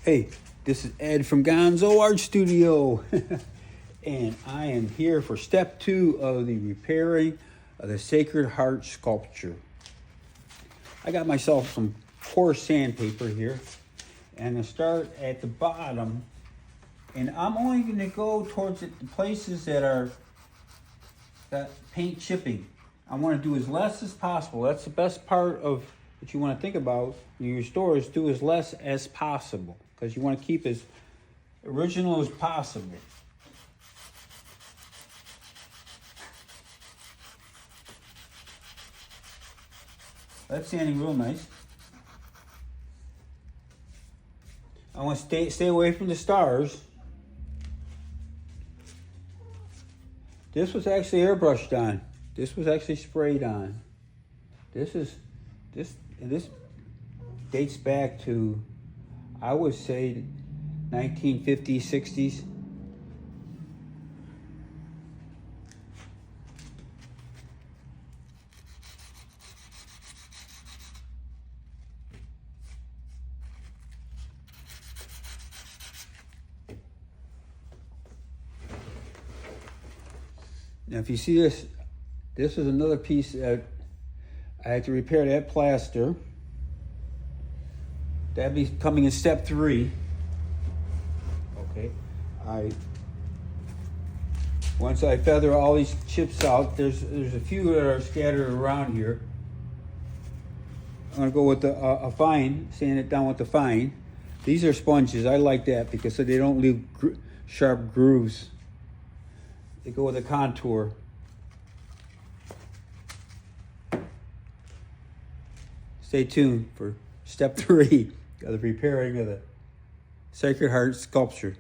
Hey, this is Ed from Gonzo Art Studio, and I am here for step 2 of the repairing of the Sacred Heart sculpture. I got myself some coarse sandpaper here, and I start at the bottom, and I'm only going to go towards the places that are got paint chipping. I want to do as less as possible. That's the best part of what you want to think about in your stores. Do as less as possible, because you want to keep as original as possible. That's sanding real nice. I want to stay away from the stars. This was actually airbrushed on. This was actually sprayed on. This dates back to, I would say, 1950s, 60s. Now, if you see this is another piece that I had to repair that plaster. That'd be coming in step 3. Okay, once I feather all these chips out, there's a few that are scattered around here. I'm gonna go with a fine, sand it down with the fine. These are sponges. I like that because they don't leave sharp grooves. They go with a contour. Stay tuned for step 3 of the repairing of the Sacred Heart sculpture.